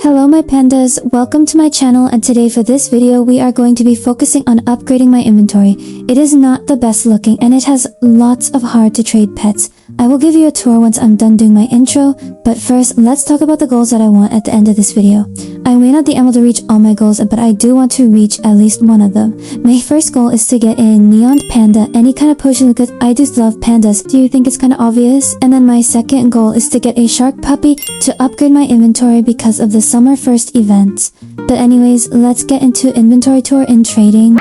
Hello my pandas, welcome to my channel, and today for this video we are going to be focusing on upgrading my inventory. It is not the best looking and it has lots of hard to trade pets. I will give you a tour once I'm done doing my intro, but first let's talk about the goals that I want at the end of this video. I may not be able to reach all my goals, but I do want to reach at least one of them. My first goal is to get a neon panda, any kind of potion because I just love pandas. Do you think it's kind of obvious? And then my second goal is to get a shark puppy to upgrade my inventory because of the summer 1st event. But anyways, let's get into inventory tour and trading.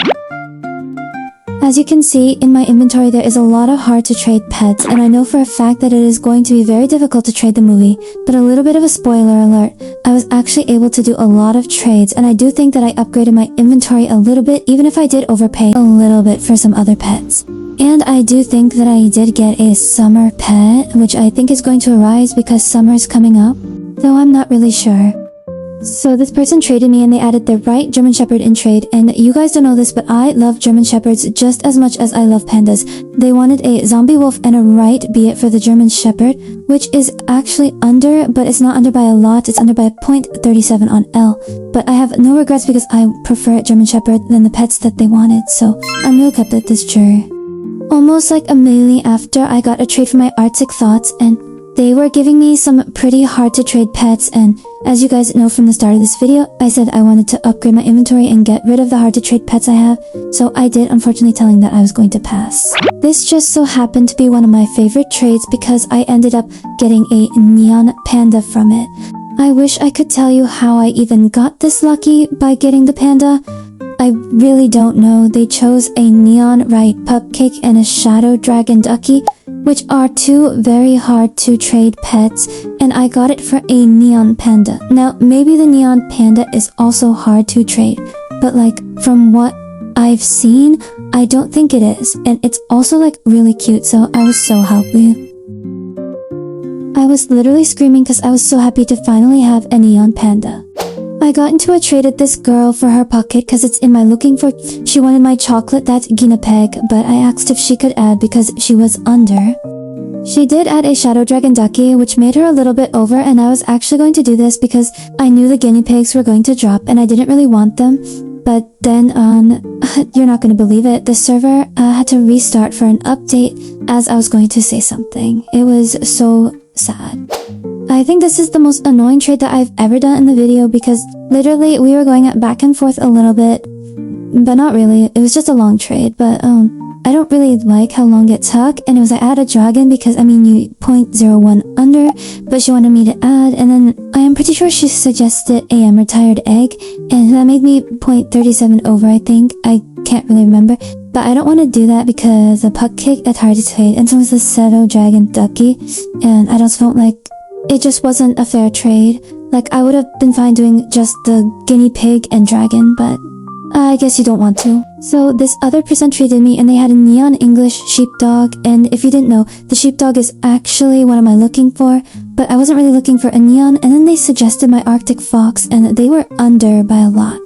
As you can see, in my inventory there is a lot of hard to trade pets, and I know for a fact that it is going to be very difficult to trade the movie. But a little bit of a spoiler alert, I was actually able to do a lot of trades, and I do think that I upgraded my inventory a little bit, even if I did overpay a little bit for some other pets. And I do think that I did get a summer pet, which I think is going to arise because summer is coming up, though I'm not really sure. So this person traded me and they added the right German Shepherd in trade, and you guys don't know this, but I love German Shepherds just as much as I love pandas. They wanted a zombie wolf and a right be it for the German Shepherd, which is actually under, but it's not under by a lot, it's under by 0.37 on L. But I have no regrets because I prefer German Shepherd than the pets that they wanted, so I'm real kept at this jury. Almost like immediately after, I got a trade for my Arctic Thoughts, and they were giving me some pretty hard to trade pets, and as you guys know from the start of this video, I said I wanted to upgrade my inventory and get rid of the hard to trade pets I have, so I did, unfortunately telling that I was going to pass. This just so happened to be one of my favorite trades because I ended up getting a neon panda from it. I wish I could tell you how I even got this lucky by getting the panda. I really don't know. They chose a neon right pupcake and a shadow dragon ducky, which are two very hard to trade pets, and I got it for a neon panda. Now, maybe the neon panda is also hard to trade, but like from what I've seen, I don't think it is, and it's also like really cute, so I was so happy. I was literally screaming because I was so happy to finally have a neon panda. I got into a trade with this girl for her pocket because it's in my looking for. She wanted my chocolate, that guinea pig, but I asked if she could add because she was under. She did add a shadow dragon ducky, which made her a little bit over, and I was actually going to do this because I knew the guinea pigs were going to drop and I didn't really want them. But then you're not going to believe it, the server had to restart for an update as I was going to say something. It was so sad. I think this is the most annoying trade that I've ever done in the video because literally we were going back and forth a little bit, but not really. It was just a long trade, but I don't really like how long it took, and it was I add a dragon because you 0.01 under, but she wanted me to add, and then I am pretty sure she suggested a retired egg, and that made me 0.37 over, I think. I can't really remember, but I don't want to do that because the puck kick is hard to trade, and so was the shadow dragon ducky, and I just felt like it just wasn't a fair trade. Like, I would have been fine doing just the guinea pig and dragon, but I guess you don't want to. So this other person traded me and they had a neon English sheepdog, and if you didn't know, the sheepdog is actually what am I looking for, but I wasn't really looking for a neon, and then they suggested my Arctic fox and they were under by a lot.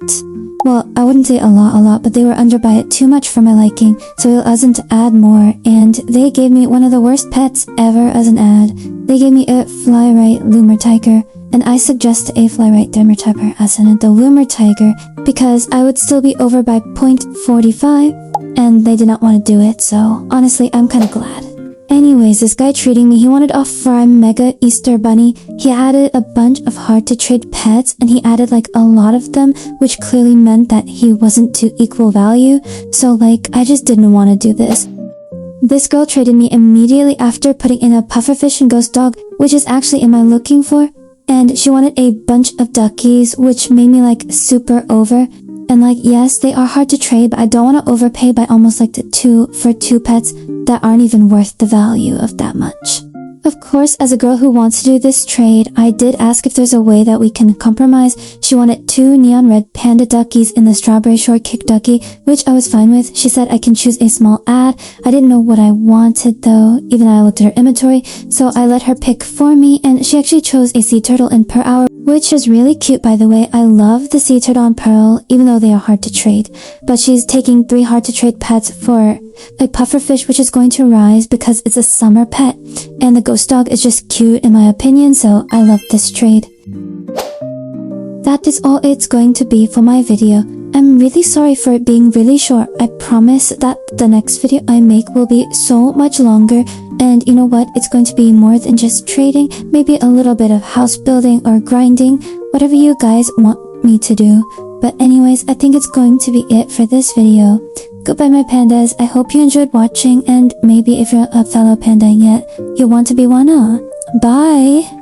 Well, I wouldn't say a lot, but they were under by it too much for my liking, so it wasn't to add more, and they gave me one of the worst pets ever as an ad. They gave me a fly right lemur tiger, and I suggest a fly right lemur tiger as in the lemur tiger because I would still be over by 0.45, and they did not want to do it, so honestly, I'm kind of glad. Anyways, this guy treating me, he wanted a Prime Mega Easter Bunny. He added a bunch of hard to trade pets, and he added like a lot of them, which clearly meant that he wasn't to equal value, so like I just didn't want to do this. This girl traded me immediately after putting in a pufferfish and ghost dog, which is actually in my looking for, and she wanted a bunch of duckies, which made me like super over. And like, yes, they are hard to trade, but I don't want to overpay by almost like two pets that aren't even worth the value of that much. Of course, as a girl who wants to do this trade, I did ask if there's a way that we can compromise. She wanted 2 neon red panda duckies in the strawberry shortcake ducky, which I was fine with. She said I can choose a small ad. I didn't know what I wanted though, even though I looked at her inventory, so I let her pick for me, and she actually chose a sea turtle in per hour, which is really cute by the way. I love the sea turtle and pearl, even though they are hard to trade. But she's taking 3 hard to trade pets for a pufferfish, which is going to rise because it's a summer pet, and the ghost dog is just cute in my opinion, so I love this trade. that is all it's going to be for my video. I'm really sorry for it being really short. I promise that the next video I make will be so much longer. And you know what? It's going to be more than just trading. Maybe a little bit of house building or grinding. Whatever you guys want me to do. But anyways, I think it's going to be it for this video. Goodbye my pandas. I hope you enjoyed watching, and maybe if you're a fellow panda yet, you want to be one. Bye!